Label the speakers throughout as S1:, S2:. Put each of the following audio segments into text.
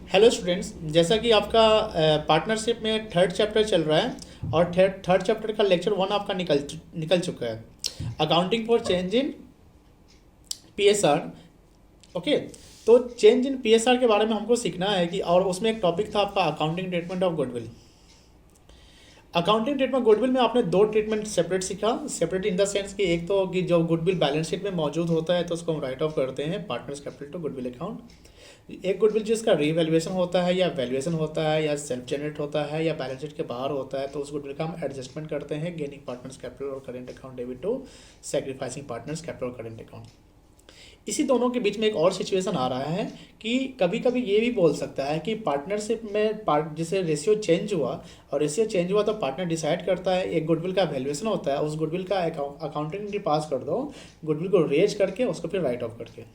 S1: Hello students, जैसा कि आपका पार्टनरशिप में थर्ड चैप्टर चल रहा है और थर्ड चैप्टर का लेक्चर 1 आपका निकल चुका है। Accounting for change in PSR. Okay, तो चेंज इन पीएसआर के बारे में हमको सीखना है कि, और उसमें एक टॉपिक था आपका accounting treatment of goodwill. Accounting treatment goodwill में आपने दो ट्रीटमेंट सेपरेट सीखा। सेपरेट इन द सेंस कि एक तो कि जो गुडविल बैलेंस शीट में मौजूद होता है तो उसको हम राइट ऑफ करते हैं partners capital to goodwill account. एक गुडविल जिसका रीवैल्यूएशन होता है या वैल्यूएशन होता है या सेल्फ जनरेट होता है या बैलेंस शीट के बाहर होता है तो उस गुडविल का हम एडजस्टमेंट करते हैं गेनिंग पार्टनर्स कैपिटल और current account debit to sacrificing partners capital और करेंट अकाउंट। इसी दोनों के बीच में एक और सिचुएशन आ रहा है कि कभी कभी ये भी बोल सकता है कि पार्टनरशिप में जैसे रेशियो चेंज हुआ और रेशियो चेंज हुआ तो पार्टनर डिसाइड करता है, एक गुडविल का वैल्यूएशन होता है, उस गुडविल का अकाउंटिंग एंट्री पास कर दो, गुडविल को रेज करके उसको फिर राइट ऑफ करके।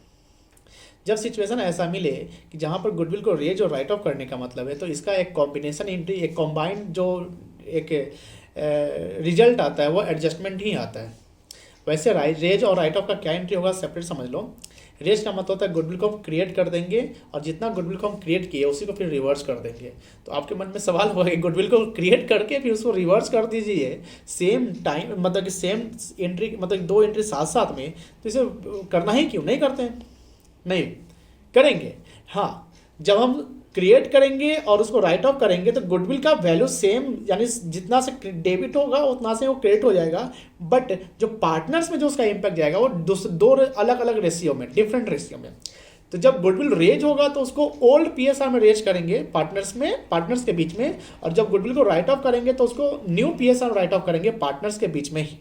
S1: जब सिचुएशन ऐसा मिले कि जहाँ पर गुडविल को रेज और राइट ऑफ करने का मतलब है तो इसका एक कॉम्बिनेशन एंट्री, एक कॉम्बाइंड जो एक रिजल्ट आता है वो एडजस्टमेंट ही आता है। वैसे रेज और राइट ऑफ का क्या एंट्री होगा सेपरेट समझ लो। रेज का मतलब होता है गुडविल को हम क्रिएट कर देंगे और जितना गुडविल को हम क्रिएट किए उसी को फिर रिवर्स कर देंगे। तो आपके मन में सवाल होगा कि गुडविल को क्रिएट करके फिर उसको रिवर्स कर दीजिए सेम टाइम, मतलब कि सेम एंट्री, मतलब दो एंट्री साथ साथ में, तो इसे करना ही क्यों नहीं करते हैं? नहीं करेंगे। हाँ, जब हम क्रिएट करेंगे और उसको राइट ऑफ करेंगे तो गुडविल का वैल्यू सेम, यानी जितना से डेबिट होगा उतना से वो क्रेडिट हो जाएगा, बट जो पार्टनर्स में जो उसका इम्पैक्ट जाएगा वो दो अलग अलग रेशियो में, डिफरेंट रेशियो में। तो जब गुडविल रेज होगा तो उसको ओल्ड पीएसआर में रेज करेंगे पार्टनर्स के बीच में, और जब गुडविल को राइट ऑफ करेंगे तो उसको न्यू पीएसआर राइट ऑफ करेंगे पार्टनर्स के बीच में ही।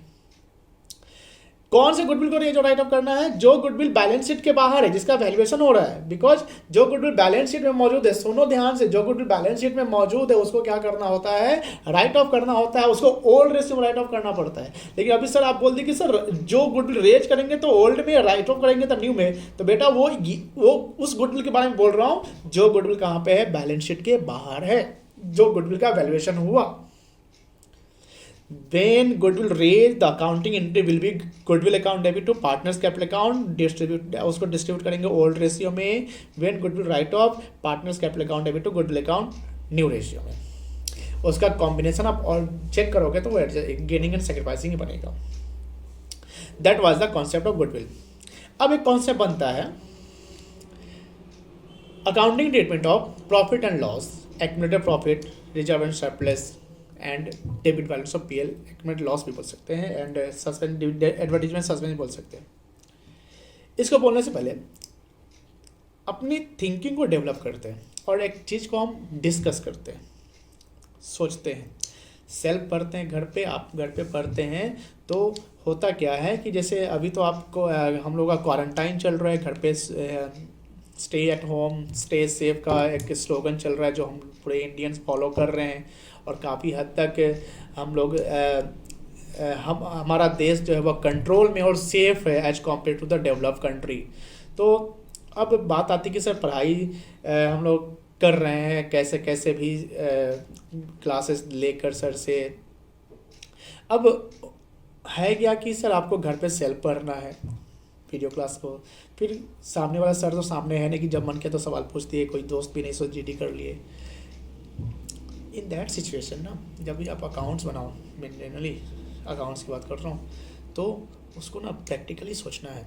S1: कौन से गुडविल को रेज और राइट ऑफ करना है? जो गुडविल बैलेंस शीट के बाहर है, जिसका वैल्यूएशन हो रहा है। बिकॉज जो गुडविल बैलेंस शीट में मौजूद है, सुनो ध्यान से, जो गुडविल बैलेंस शीट में मौजूद है उसको क्या करना होता है? राइट ऑफ करना होता है, उसको ओल्ड रेशियो में राइट ऑफ करना पड़ता है। लेकिन अभी सर आप बोल दी कि सर जो गुडविल रेज करेंगे तो ओल्ड में, राइट ऑफ करेंगे तो न्यू में। तो बेटा वो उस गुडविल के बारे में बोल रहा हूं जो गुडविल कहां पे है? बैलेंस शीट के बाहर है, जो गुडविल का वैल्यूएशन हुआ। When goodwill raised, the accounting entry will be goodwill account debit to partners capital account, उसको डिस्ट्रीब्यूट करेंगे ओल्ड रेशियो में। When goodwill write off, partners capital account debit to goodwill account new ratio में। उसका combination आप और check करोगे तो वो गेनिंग एंड सेक्रीफाइसिंग ही बनेगा। That was the concept of goodwill. अब एक कॉन्सेप्ट बनता है accounting treatment of profit and loss, accumulated profit, reserve and surplus and debit balance of PL, accumulated loss भी बोल सकते हैं, एंड सस्पेंड एडवर्टीजमेंट सस्पेंड बोल सकते हैं। इसको बोलने से पहले अपनी थिंकिंग को डेवलप करते हैं और एक चीज़ को हम डिस्कस करते हैं, सोचते हैं। सेल्फ पढ़ते हैं घर पे, आप घर पे पढ़ते हैं तो होता क्या है कि जैसे अभी तो आपको हम लोग का क्वारंटाइन चल रहा है, घर पे stay at home stay safe का एक स्लोगन चल रहा है जो हम पूरे इंडियंस फॉलो कर रहे हैं, और काफ़ी हद तक हम लोग हमारा देश जो है वह कंट्रोल में और सेफ है as compare to the developed country. तो अब बात आती है कि सर पढ़ाई हम लोग कर रहे हैं कैसे कैसे भी क्लासेस लेकर सर से। अब है क्या कि सर आपको घर पे सेल्फ पढ़ना है वीडियो क्लास को, फिर सामने वाला सर तो सामने है नहीं कि जब मन किया तो सवाल पूछती है, कोई दोस्त भी नहीं सो जीडी कर लिए। इन दैट सिचुएशन ना, जब भी आप अकाउंट्स बनाओ, मैं जनरली अकाउंट्स की बात कर रहा हूँ, तो उसको ना प्रैक्टिकली सोचना है।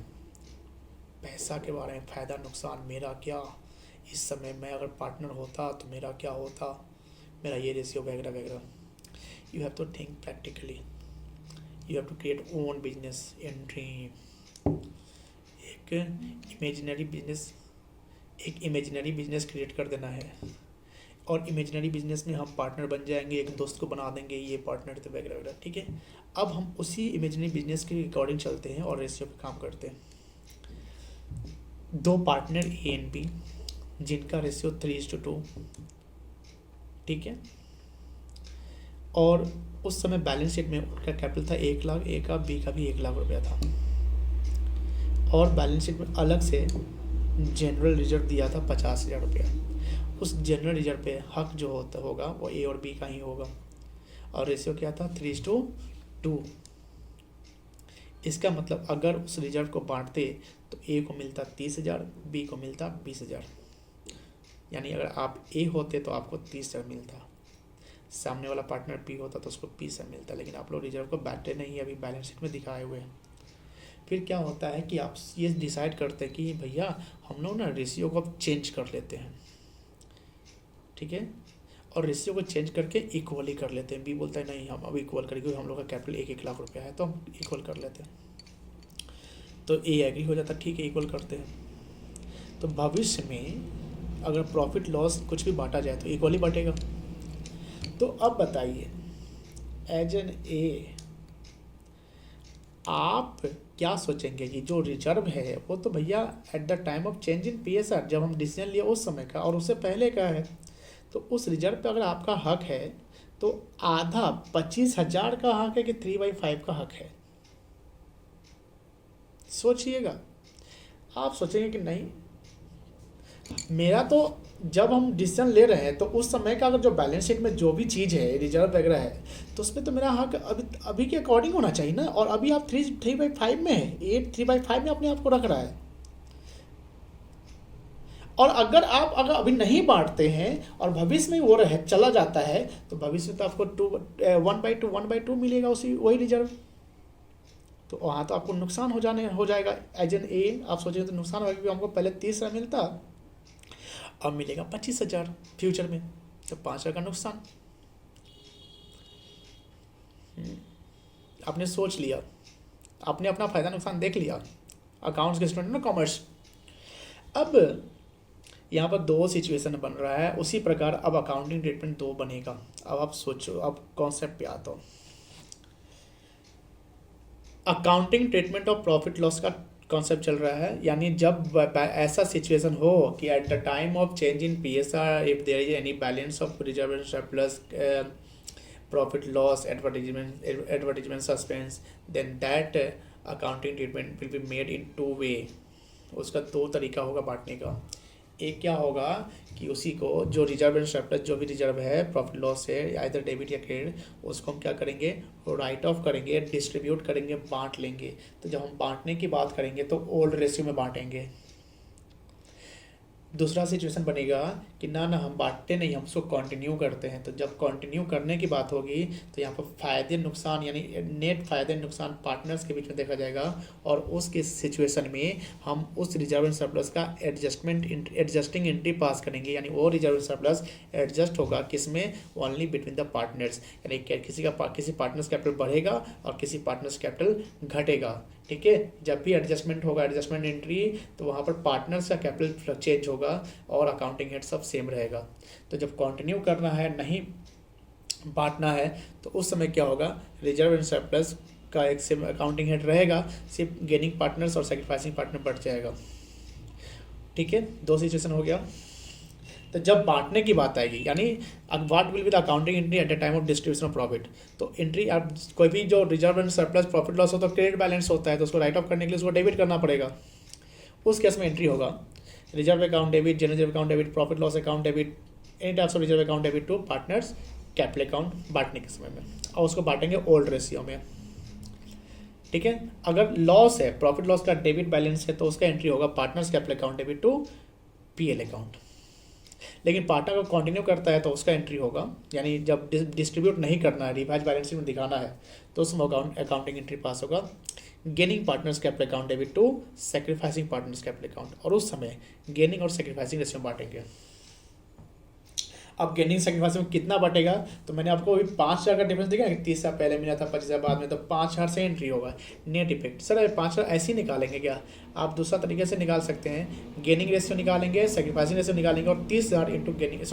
S1: पैसा के बारे में, फ़ायदा नुकसान, मेरा क्या इस समय, मैं अगर पार्टनर होता तो मेरा क्या होता, मेरा ये रेशियो वगैरह वगैरह। You have to think practically, you have to create own business in dream. एक इमेजिनरी बिजनेस क्रिएट कर देना है, और इमेजिनरी बिजनेस में हम पार्टनर बन जाएंगे, एक दोस्त को बना देंगे ये पार्टनर थे वगैरह वगैरह, ठीक है। अब हम उसी इमेजिनरी बिजनेस के अकॉर्डिंग चलते हैं और रेशियो पे काम करते हैं। दो पार्टनर ए एंड बी जिनका रेशियो 3:2, ठीक है, और उस समय बैलेंस शीट में उनका कैपिटल था 1 लाख, ए का बी का भी 1 लाख रुपया था, और बैलेंस शीट में अलग से जनरल रिजर्व दिया था 50,000 रुपया। उस जनरल रिजर्व पे हक जो होगा वो ए और बी का ही होगा, और रेशियो क्या था? 3:2। इसका मतलब अगर उस रिजर्व को बांटते तो ए को मिलता 30,000, बी को मिलता 20,000। यानी अगर आप ए होते तो आपको 30,000 मिलता, सामने वाला पार्टनर बी होता तो उसको 20,000 मिलता, लेकिन आप लोग रिजर्व को बांटे नहीं, अभी बैलेंस शीट में दिखाए हुए हैं। फिर क्या होता है कि आप ये डिसाइड करते हैं कि भैया हम लोग ना रेशियो को अब चेंज कर लेते हैं, ठीक है, और रेशियो को चेंज करके इक्वली कर लेते हैं। बी बोलता है नहीं हम अब इक्वल करेंगे, हम लोग का कैपिटल 1,00,000 रुपया है तो हम इक्वल कर लेते हैं। तो ए एग्री हो जाता, ठीक है इक्वल करते हैं। तो भविष्य में अगर प्रॉफिट लॉस कुछ भी बांटा जाए तो इक्वली बांटेगा। तो अब बताइए एज एन ए आप क्या सोचेंगे कि जो रिजर्व है वो तो भैया eight the time of change in PSR, जब हम डिसीजन लिए उस समय का और उससे पहले का है, तो उस रिजर्व पे अगर आपका हक है तो आधा 25,000 का हक है कि 3/5 का हक है। सोचिएगा, आप सोचेंगे कि नहीं मेरा तो, जब हम डिसीजन ले रहे हैं तो उस समय का अगर जो बैलेंस शीट में जो भी चीज़ है रिजर्व वगैरह है तो उसमें तो मेरा हक अभी के अकॉर्डिंग होना चाहिए ना, और अभी आप 3/5 में है, 3/5 में अपने आप को रख रहा है। और अगर अभी नहीं बांटते हैं और भविष्य में वो रहे चला जाता है तो भविष्य में तो आपको 1/2 मिलेगा उसी वही रिजर्व। तो वहाँ तो आपको नुकसान हो जाएगा एज एन ए। आप सोचेंगे तो नुकसान होगा क्योंकि हमको पहले 30,000 मिलता, अब मिलेगा 25,000 फ्यूचर में, तो 5,000 का नुकसान। आपने सोच लिया, आपने अपना फ़ायदा नुकसान देख लिया, अकाउंट्स के स्टूडेंट ना कॉमर्स। अब यहाँ पर 2 सिचुएशन बन रहा है, उसी प्रकार अब अकाउंटिंग ट्रीटमेंट 2 बनेगा। अब आप सोचो, अब कॉन्सेप्ट पे आता हूँ। Accounting treatment of profit loss का कॉन्सेप्ट चल रहा है, यानी जब ऐसा सिचुएशन हो कि at the time of change in PSR if there is any balance of reserve and surplus, profit loss, advertisement suspense, then that accounting treatment will be made in 2 way. उसका 2 तरीका होगा बांटने का। एक क्या होगा कि उसी को जो रिजर्व एंड सरप्लस जो भी रिजर्व है प्रॉफिट लॉस है आइदर डेबिट या क्रेडिट, उसको हम क्या करेंगे राइट ऑफ करेंगे, डिस्ट्रीब्यूट करेंगे, बांट लेंगे। तो जब हम बांटने की बात करेंगे तो ओल्ड रेशियो में बांटेंगे। दूसरा सिचुएशन बनेगा कि ना हम बांटते नहीं, हम उसको कंटिन्यू करते हैं। तो जब कंटिन्यू करने की बात होगी तो यहाँ पर फ़ायदे नुकसान यानी नेट फ़ायदे नुकसान पार्टनर्स के बीच में देखा जाएगा, और उसके सिचुएशन में हम उस रिजर्व एंड सरप्लस का एडजस्टिंग एंट्री पास करेंगे, यानी वो रिजर्व एंड सरप्लस एडजस्ट होगा किसमें, ओनली बिटवीन द पार्टनर्स, यानी किसी पार्टनर्स कैपिटल बढ़ेगा और किसी पार्टनर्स कैपिटल घटेगा। ठीक है, जब भी एडजस्टमेंट होगा एडजस्टमेंट एंट्री, तो वहाँ पर पार्टनर्स का कैपिटल चेंज होगा और अकाउंटिंग हेड सब सेम रहेगा। तो जब कंटिन्यू करना है नहीं बांटना है तो उस समय क्या होगा, रिजर्व एंड सरप्लस का एक सेम अकाउंटिंग हेड रहेगा, सिर्फ गेनिंग पार्टनर्स और सेक्रीफाइसिंग पार्टनर बढ़ जाएगा। ठीक है, 2 सिचुएशन हो गया। तो जब बांटने की बात आएगी, यानी what will be the accounting entry eight the time of distribution of profit, तो एंट्री आप कोई भी जो reserve and surplus profit loss हो तो क्रेडिट बैलेंस होता है, तो उसको राइट ऑफ करने के लिए उसको डेबिट करना पड़ेगा। उस केस में एंट्री होगा reserve account debit, general reserve account debit, profit loss account debit, any types of reserve account debit to partners capital account बांटने के समय में, और उसको बांटेंगे ओल्ड रेशियो में। ठीक है, अगर लॉस है प्रॉफिट लॉस का डेबिट बैलेंस है तो उसका एंट्री होगा partners capital account debit to PL account. लेकिन पार्टनर को कंटिन्यू करता है तो उसका एंट्री होगा, यानी जब डिस्ट्रीब्यूट नहीं करना है रिवाइज बैलेंस शीट में दिखाना है तो उसमें अकाउंटिंग एंट्री पास होगा gaining partners capital account debit to sacrificing partners capital account, और उस समय गेनिंग और सैक्रिफाइसिंग रेशियो बांटेंगे। अब गेनिंग सैक्रिफाइस में कितना बटेगा, तो मैंने आपको अभी 5,000 का डिफरेंस दिखा, 30,000 पहले मिला था 25,000 बाद में, तो 5,000 से एंट्री होगा नेट इफेक्ट। सर 5,000 ऐसे ही निकालेंगे क्या, आप दूसरा तरीके से निकाल सकते हैं, गेनिंग रेशियो निकालेंगे, सैक्रिफाइसिंग रेशियो निकालेंगे और 30,000 इंटू गेनिंग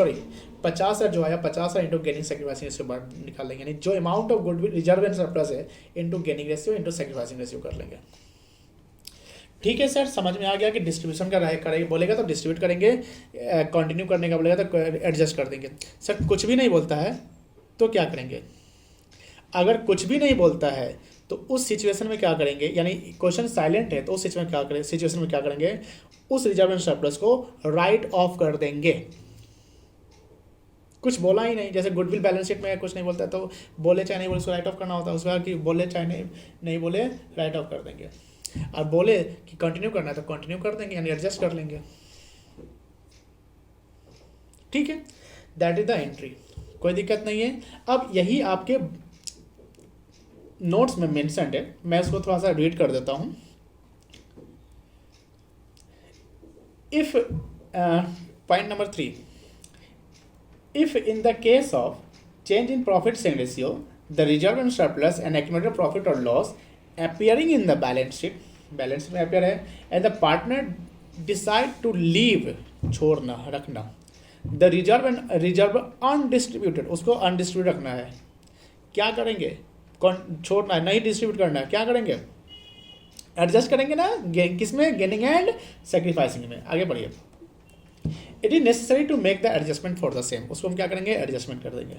S1: 50,000 जो आया 50,000 इंटू गेनिंग सैक्रिफाइसिंग रेशियो निकालेंगे, यानी जो amount of goodwill reserve and surplus है into gaining ratio into sacrificing ratio कर लेंगे। ठीक है सर, समझ में आ गया कि डिस्ट्रीब्यूशन का करेंगे बोलेगा तो डिस्ट्रीब्यूट करेंगे, कंटिन्यू करने का बोलेगा तो एडजस्ट कर देंगे। सर कुछ भी नहीं बोलता है तो क्या करेंगे, अगर कुछ भी नहीं बोलता है तो उस सिचुएशन में क्या करेंगे, यानी क्वेश्चन साइलेंट है तो उस सिचुएशन में क्या करेंगे, उस रिजर्व एंड सरप्लस को राइट ऑफ कर देंगे। कुछ बोला ही नहीं, जैसे गुडविल बैलेंस शीट में कुछ नहीं बोलता है तो बोले चाहे नहीं बोले उसको राइट ऑफ करना होता है, उसके बाद कि बोले चाहे नहीं बोले राइट ऑफ कर देंगे, और बोले कि कंटिन्यू करना है तो कंटिन्यू कर देंगे, यानी एडजस्ट कर लेंगे। ठीक है, दैट इज द एंट्री, कोई दिक्कत नहीं है। अब यही आपके नोट्स में मेंशन्ड है, मैं इसको थोड़ा सा रीड कर देता हूँ। If point number 3, if in the case of change in profit sharing ratio, the reserve and surplus and accumulated profit or loss appearing in the balance sheet में appear है, and the partner decide to leave, छोड़ना, रखना, the reserve undistributed, उसको undistributed रखना है, क्या करेंगे? छोड़ना है, नहीं डिस्ट्रीब्यूट करना है, क्या करेंगे? एडजस्ट करेंगे ना, किसमें? गेनिंग एंड सेक्रीफाइसिंग में। आगे बढ़िए। It is necessary to make the adjustment for the same, उसको हम क्या करेंगे? एडजस्टमेंट कर देंगे।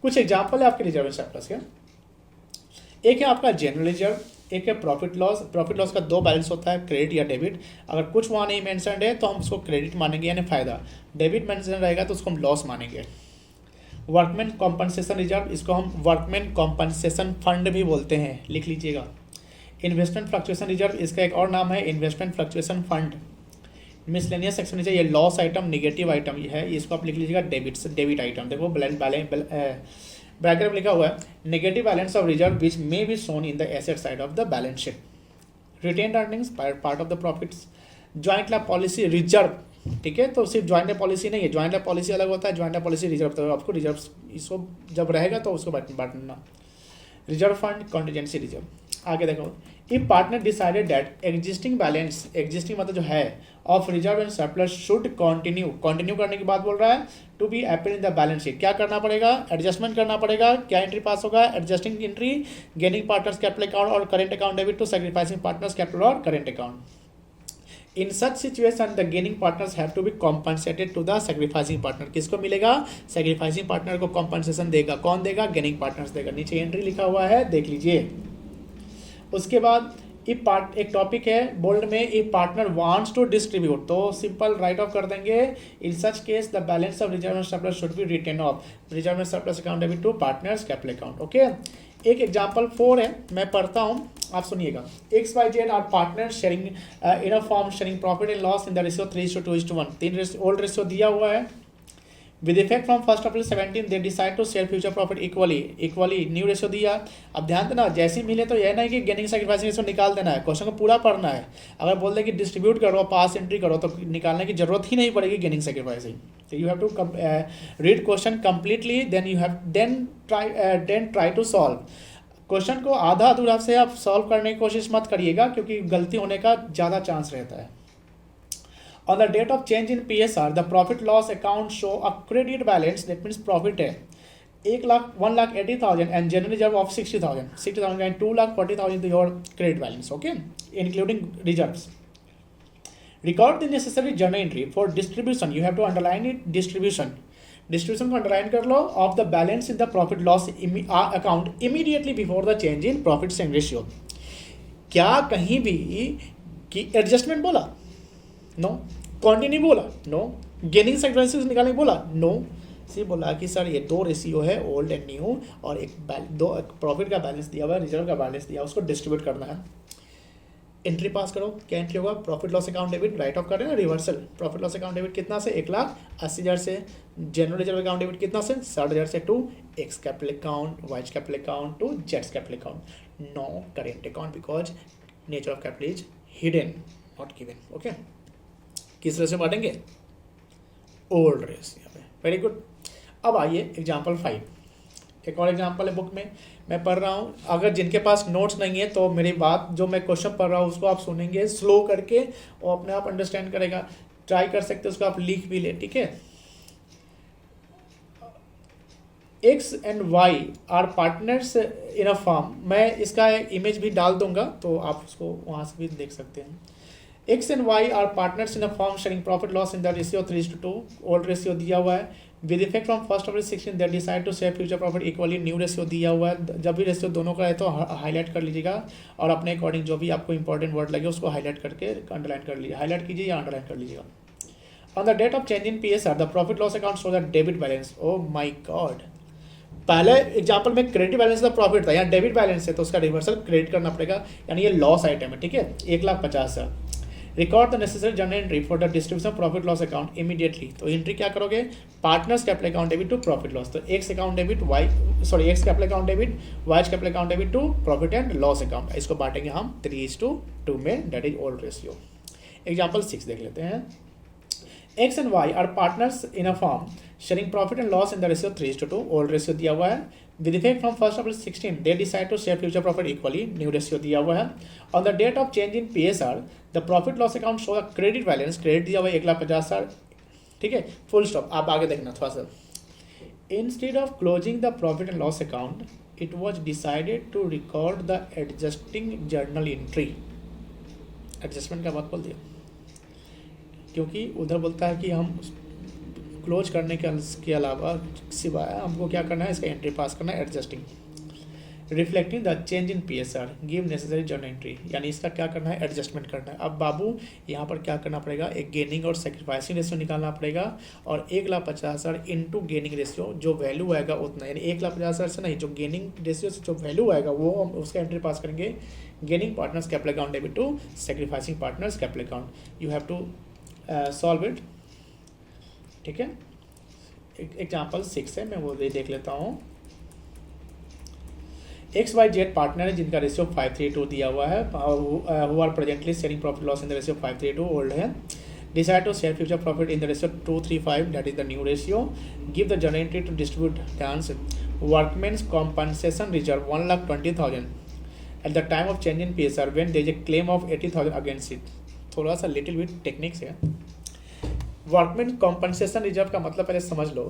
S1: कुछ एग्जाम्पल है आपके रिजर्व एंड सरप्लस के। एक है आपका जनरल रिजर्व, एक है प्रॉफिट लॉस। प्रॉफिट लॉस का दो बैलेंस होता है, क्रेडिट या डेबिट। अगर कुछ वहाँ नहीं मेंशन्ड है तो हम उसको क्रेडिट मानेंगे यानी फायदा, डेबिट मेंशन रहेगा तो उसको हम लॉस मानेंगे। वर्कमैन कॉम्पनसेशन रिजर्व, इसको हम वर्कमैन कॉम्पनसेशन फंड भी बोलते हैं, लिख लीजिएगा। इन्वेस्टमेंट फ्लक्चुएशन रिजर्व, इसका एक और नाम है investment fluctuation fund. Miscellaneous section नीचे ये लॉस आइटम, निगेटिव आइटम ये है, इसको आप लिख लीजिएगा डेबिट आइटम। देखो ब्रैकेट में लिखा हुआ है negative balance of reserve which may be shown in the asset side of the balance sheet. Retained earnings part of the profits. Joint lab policy reserve, ठीक है, तो सिर्फ ज्वाइंट लैब पॉलिसी नहीं है, ज्वाइंट लैब पॉलिसी अलग होता है, joint lab policy reserve, तो आपको रिजर्व इसको जब रहेगा तो उसको बांटना। Reserve fund, contingency reserve. आगे देखो, if partner decided that existing balance, existing मतलब जो है, of reserve and surplus should continue करने की बात बोल रहा है, to be appear in the balance sheet, क्या करना पड़ेगा? एडजस्टमेंट करना पड़ेगा। क्या एंट्री पास होगा? Adjusting entry, gaining partners capital account और current account debit to sacrificing partners capital और current account. In such situation the gaining partners have to be compensated to the sacrificing partner. किसको मिलेगा? Sacrificing partner को compensation देगा। कौन देगा? Gaining partners देगा। नीचे एंट्री लिखा हुआ है, देख लीजिए। उसके बाद एक टॉपिक है बोल्ड में, if partner wants to distribute, तो सिंपल राइट ऑफ कर देंगे। In such case the balance of reserve and surplus should be written off reserve and surplus account debit to partners capital account. Okay, एक example 4 है, मैं पढ़ता हूँ, आप सुनिएगा। XYZ are partner sharing in a form sharing profit and loss in the ratio 3:2:1। 3 old ratio दिया हुआ है। With effect from 1 April 17 they decide to share future profit equally new ratio दिया। अब ध्यान देना, जैसे ही मिले तो यह नहीं कि गेनिंग सैक्रिफाइसिंग रेशियो निकाल देना है, क्वेश्चन को पूरा पढ़ना है। अगर बोल दे कि डिस्ट्रीब्यूट करो, पास एंट्री करो, तो निकालने की जरूरत ही नहीं पड़ेगी गेनिंग सैक्रिफाइसिंग। तो you have to read question completely, then try to solve. Question को आधा अधूरा से आप सॉल्व करने की कोशिश मत करिएगा, क्योंकि गलती होने का ज़्यादा चांस रहता है। On the date of change in PSR, the profit loss account show a credit balance, that means profit है 1,80,000 and general reserve of 60,000 and 2,40,000 to your credit balance, okay, including reserves. Record the necessary journal entry for distribution. You have to underline it, distribution को underline कर लो of the balance in the profit loss account immediately before the change in profit sharing ratio. क्या कहीं भी कि adjustment बोला? No. Continue बोला? No. Gaining sacrifices निकालने बोला? नो। सिर्फ बोला कि सर ये 2 रेशियो है, ओल्ड एंड न्यू, और एक प्रॉफिट का बैलेंस दिया हुआ है, रिजर्व का बैलेंस दिया, उसको डिस्ट्रीब्यूट करना है। एंट्री पास करो। क्या एंट्री होगा? Profit loss account debit, right off कर रहे हैं ना, reversal. Profit loss account debit कितना से? 1,80,000 से। जनरल रिजर्व अकाउंट डेबिट कितना से? 60,000 से, to X capital account, Y capital account, to जेड्स capital account. No current account because nature of capital is hidden, not given. Okay, किस ratio बांटेंगे? Old ratio में। Very good. अब आइए example 5, एक और एग्जाम्पल है बुक में, मैं पढ़ रहा हूँ। अगर जिनके पास नोट्स नहीं है तो मेरी बात, जो मैं क्वेश्चन पढ़ रहा हूँ उसको आप सुनेंगे स्लो करके, और अपने आप अंडरस्टैंड करेगा। ट्राई कर सकते हो, उसको आप लिख भी ले, ठीक है। X and Y are partners in a firm, मैं इसका इमेज भी डाल दूंगा तो आप उसको वहाँ से भी देख सकते हैं। X and Y are partners in a form sharing profit loss in the ratio 3:2, old ratio दिया हुआ है। With effect from 1 April 16 they decide to share future profit equally, new ratio दिया हुआ है। जब भी रेशियो दोनों का है तो हाईलाइट कर लीजिएगा, और अपने अकॉर्डिंग जो भी आपको इंपॉर्टेंट वर्ड लगे उसको हाईलाइट करके अंडरलाइन कर लीजिए, हाईलाइट कीजिए या अंडरलाइन कर लीजिएगा। On the date of change in PSR the profit loss account show the debit balance. Oh my God, पहले एग्जाम्पल में क्रेडिट बैलेंस का प्रॉफिट था, यहाँ डेबिट बैलेंस है तो उसका रिवर्सल क्रेडिट करना पड़ेगा, यानी ये लॉस आइटम है, ठीक है। 1,50,000 record the necessary journal entry for the distribution profit loss account immediately. तो एंट्री क्या करोगे, partners capital account debit to profit loss. तो X account debit X capital account debit Y capital account debit to profit and loss account. इसको बांटेंगे हम 3:2 में, that is old ratio. Example 6 देख लेते हैं। X and Y are partners in a firm sharing profit and loss in the ratio 3:2, old ratio दिया हुआ है। With effect from 1st April 16, they decide to share future profit equally, new ratio दिया हुआ है। On the date of change in PSR, the profit loss account show a credit balance, credit दिया हुआ है 1,50,000, ठीक है, फुल स्टॉप। आप आगे देखना थोड़ा सा। Instead of closing the profit and loss account, it was decided to record the adjusting journal entry। Adjustment का बात बोल दिया, क्योंकि उधर बोलता है कि हम क्लोज करने के अलावा सिवाय हमको क्या करना है, इसका एंट्री पास करना है, adjusting reflecting the change in PSR, give necessary journal entry, यानी इसका क्या करना है, एडजस्टमेंट करना है। अब बाबू यहाँ पर क्या करना पड़ेगा, एक गेनिंग और सेक्रीफाइसिंग रेशियो निकालना पड़ेगा, और 1,50,000 इंटू गेनिंग रेशियो, जो वैल्यू आएगा उतना, यानी 1,50,000 से नहीं, जो गेनिंग रेशियो से जो वैल्यू आएगा वो हम उसका एंट्री पास करेंगे। Gaining partners capital account debit to sacrificing partners capital account. You have to solve it, ठीक है। एग्जाम्पल 6 है, मैं वो देख लेता हूँ। XYZ पार्टनर है जिनका रेशियो 5:3 दिया हुआ है, who are presently sharing profit loss in the ratio 5:3, old है। Decide to share future profit in the ratio 2:3:5, that is the new ratio. Give the journal entry to distribute dance workmen's compensation reserve 1,20,000 at the time of change in PSR when there is a claim of 80,000 against it. थोड़ा सा little bit techniques है। Workman compensation reserve का मतलब पहले समझ लो।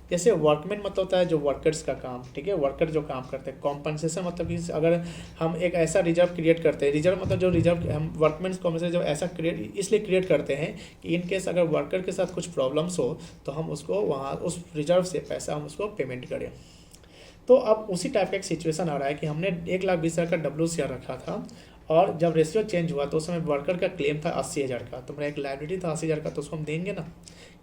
S1: जैसे workman मतलब होता है जो वर्कर्स का काम, ठीक है, वर्कर जो काम करते हैं। कॉम्पनसेशन मतलब कि अगर हम एक ऐसा रिजर्व क्रिएट करते हैं, रिजर्व मतलब जो रिजर्व हम वर्कमैन कॉम्पनसेशन जब ऐसा इसलिए क्रिएट करते हैं कि इन केस अगर वर्कर के साथ कुछ प्रॉब्लम्स हो तो हम उसको वहाँ उस रिजर्व से पैसा हम उसको पेमेंट करें। तो अब उसी टाइप का एक सिचुएशन आ रहा है कि हमने 1,20,000 का WCR रखा था, और जब रेशियो चेंज हुआ तो उस समय वर्कर का क्लेम था 80,000 का, तो मेरा एक लाइबिलिटी था 80,000 का, तो उसको हम देंगे ना,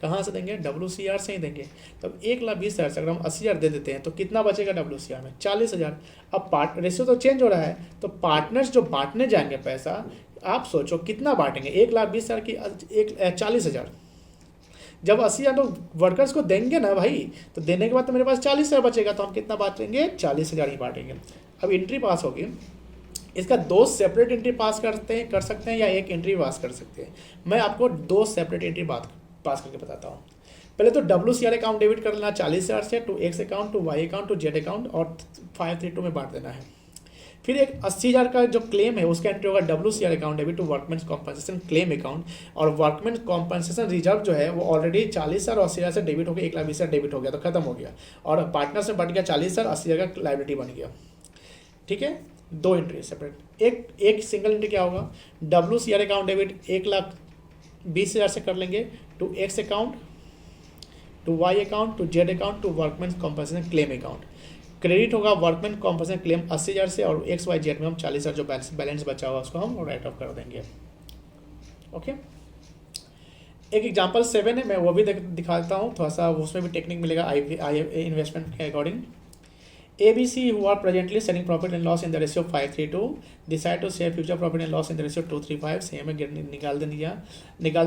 S1: कहाँ से देंगे, WCR से ही देंगे। तब 1,20,000 से अगर हम 80,000 दे देते हैं तो कितना बचेगा WCR में, 40,000। अब रेशियो तो चेंज हो रहा है, तो पार्टनर्स जो बांटने जाएंगे पैसा, आप सोचो कितना बांटेंगे, 1,20,000 की 40,000। जब 80,000 तो वर्कर्स को देंगे ना भाई, तो देने के बाद तो मेरे पास 40,000 बचेगा, तो हम कितना बांटेंगे, 40,000 ही बांटेंगे। अब एंट्री पास होगी, इसका 2 सेपरेट एंट्री पास कर सकते हैं या एक एंट्री पास कर सकते हैं। मैं आपको 2 सेपरेट एंट्री पास करके बताता हूँ। पहले तो WCR अकाउंट डेबिट कर लेना 40,000 से to X account, to Y account, to Z account, और 532 में बांट देना है। फिर एक 80,000 का जो क्लेम है उसका एंट्री होगा WCR account debit to workman compensation claim account, और वर्कमैन कॉम्पनसेशन रिजर्व जो है वो ऑलरेडी 40,000 और 80,000 से डेबिट हो गया, 1,20,000 डेबिट हो गया, तो खत्म हो गया, और पार्टनर से बढ़ गया 40,000, 80,000 का लाइबिलिटी बन गया, ठीक है। 2 एंट्री सेपरेट। एक सिंगल एंट्री क्या होगा, WCR अकाउंट डेबिट 1,20,000 से कर लेंगे to X account, to Y account, to Z account, to workman compensation claim account. Credit होगा वर्कमैन कॉम्पनसेशन क्लेम 80,000 से, और XYZ में हम 40,000 जो बैलेंस बचा हुआ उसको हम राइट ऑफ कर देंगे। ओके, एक एग्जांपल 7 है, मैं वो भी दिखा देता हूँ, थोड़ा सा उसमें भी टेक्निक मिलेगा इन्वेस्टमेंट के according. ABC, who are presently selling profit and loss in the ratio 5:3, decide to share future profit and loss in the ratio 2:3, same है, निकाल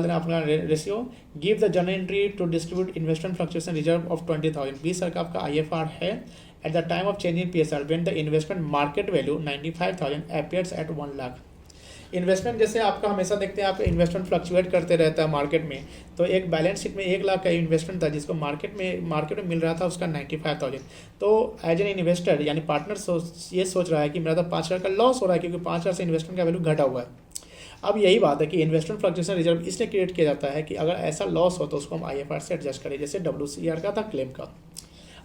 S1: देना अपना ratio. Give the journal entry to distribute investment fluctuation reserve of 20,000, 20,000 का आपका IFR है। At the time of change in PSR when the investment market value 95,000 appears at 1 lakh. Investment जैसे आपका हमेशा देखते हैं, आपका इन्वेस्टमेंट फ्लक्चुएट करते रहता है मार्केट में, तो एक बैलेंस शीट में 1 लाख का इन्वेस्टमेंट था जिसको मार्केट में मिल रहा था उसका 95,000। तो एज एन इन्वेस्टर यानी पार्टनर ये सोच रहा है कि मेरा तो 5,000 का लॉस हो रहा है, क्योंकि 5,000 से इन्वेस्टमेंट का वैल्यू घटा हुआ है। अब यही बात है कि इन्वेस्टमेंट फ्लक्चुएशन रिजर्व इसलिए क्रिएट किया जाता है कि अगर ऐसा लॉस हो तो उसको हम IFR से एडजस्ट करें, जैसे WCR का था क्लेम का।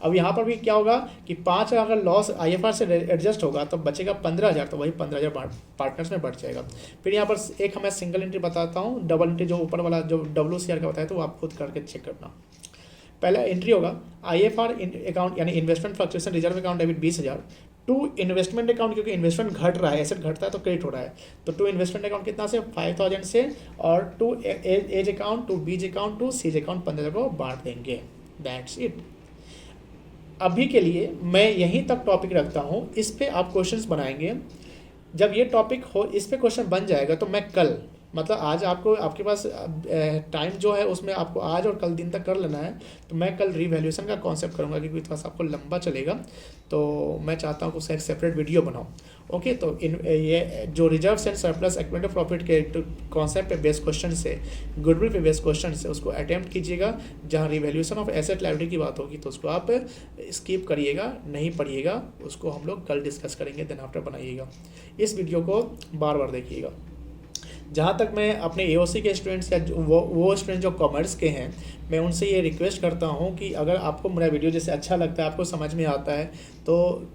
S1: अब यहाँ पर भी क्या होगा कि 5,000 अगर लॉस IFR से एडजस्ट होगा तो बचेगा 15,000, तो वही 15,000 पार्टनर्स में बढ़ जाएगा। फिर यहाँ पर एक हमें सिंगल एंट्री बताता हूँ, डबल एंट्री जो ऊपर वाला जो WCR का बताया तो वो आप खुद करके चेक करना। पहला एंट्री होगा IFR अकाउंट यानी investment fluctuation reserve account debit 20,000 to investment account, क्योंकि इन्वेस्टमेंट घट रहा है, एसेट घटता है तो क्रेडिट हो रहा है, तो टू इन्वेस्टमेंट अकाउंट कितना से 5,000 से, और to A's account, to B's account, to C's account 15,000 को बांट देंगे। That's it. अभी के लिए मैं यहीं तक टॉपिक रखता हूँ, इस पे आप क्वेश्चंस बनाएंगे। जब ये टॉपिक हो, इस पे क्वेश्चन बन जाएगा तो मैं कल मतलब आज आपको आपके पास टाइम जो है उसमें आपको आज और कल दिन तक कर लेना है। तो मैं कल रिवैल्यूएशन का कॉन्सेप्ट करूँगा क्योंकि थोड़ा सा आपको लंबा चलेगा, तो मैं चाहता हूँ कि उसका एक सेपरेट वीडियो बनाऊँ। ओके, तो इन ये जो reserves and surplus accumulated of profit के कॉन्सेप्ट पे बेस्ड क्वेश्चन से, गुडविल पे बेस्ड क्वेश्चन से उसको अटेम्प्ट कीजिएगा। जहाँ रिवैल्यूएशन ऑफ एसेट लायबिलिटी की बात होगी तो उसको आप स्किप करिएगा, नहीं पढ़िएगा, उसको हम लोग कल डिस्कस करेंगे, देन आफ्टर बनाइएगा। इस वीडियो को बार बार देखिएगा। जहाँ तक मैं अपने एओसी के स्टूडेंट्स या वो स्टूडेंट जो कॉमर्स के हैं, मैं उनसे ये रिक्वेस्ट करता हूँ कि अगर आपको मेरा वीडियो जैसे अच्छा लगता है, आपको समझ में आता है, तो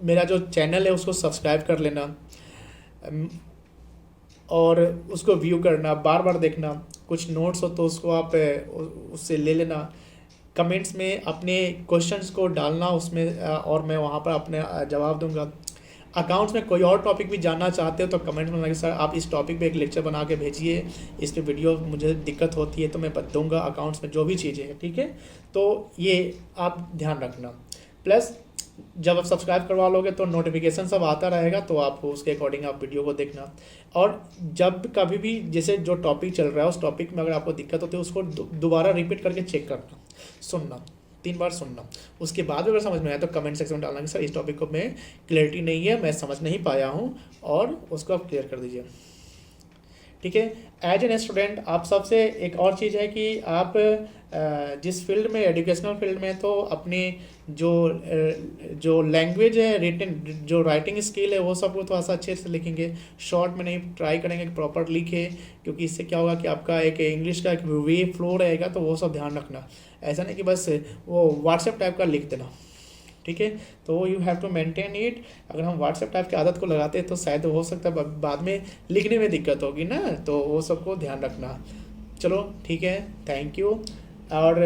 S1: मेरा जो चैनल है उसको सब्सक्राइब कर लेना और उसको व्यू करना, बार बार देखना। कुछ नोट्स हो तो उसको आप उससे ले लेना। कमेंट्स में अपने क्वेश्चंस को डालना उसमें और मैं वहाँ पर अपने जवाब दूंगा। अकाउंट्स में कोई और टॉपिक भी जानना चाहते हो तो कमेंट में सर आप इस टॉपिक पे एक लेक्चर बना के भेजिए, इस पे वीडियो मुझे दिक्कत होती है तो मैं दूंगा अकाउंट्स में जो भी चीज़ें हैं, ठीक है। तो ये आप ध्यान रखना। प्लस जब आप सब्सक्राइब करवा लोगे तो नोटिफिकेशन सब आता रहेगा, तो आप उसके अकॉर्डिंग आप वीडियो को देखना। और जब कभी भी जैसे जो टॉपिक चल रहा है उस टॉपिक में अगर आपको दिक्कत होती है उसको दोबारा रिपीट करके चेक करना, सुनना, 3 बार सुनना। उसके बाद अगर समझ में आया तो कमेंट सेक्शन में डालना कि सर इस टॉपिक को मैं क्लियरिटी नहीं है, मैं समझ नहीं पाया हूँ, और उसको आप क्लियर कर दीजिए, ठीक है। एज एन स्टूडेंट आप सबसे एक और चीज़ है कि आप जिस फील्ड में, एजुकेशनल फील्ड में, तो अपनी जो लैंग्वेज है, रिटन जो राइटिंग स्किल है वो सब को थोड़ा सा अच्छे से लिखेंगे, शॉर्ट में नहीं, ट्राई करेंगे कि प्रॉपर लिखे, क्योंकि इससे क्या होगा कि आपका एक इंग्लिश का एक वे फ्लो रहेगा, तो वो सब ध्यान रखना। ऐसा नहीं कि बस वो व्हाट्सएप टाइप का लिख देना, ठीक है। तो you have to maintain it. अगर हम व्हाट्सएप टाइप की आदत को लगाते हैं तो शायद हो सकता है बाद में लिखने में दिक्कत होगी ना, तो वो सबको ध्यान रखना। चलो ठीक है, थैंक यू। और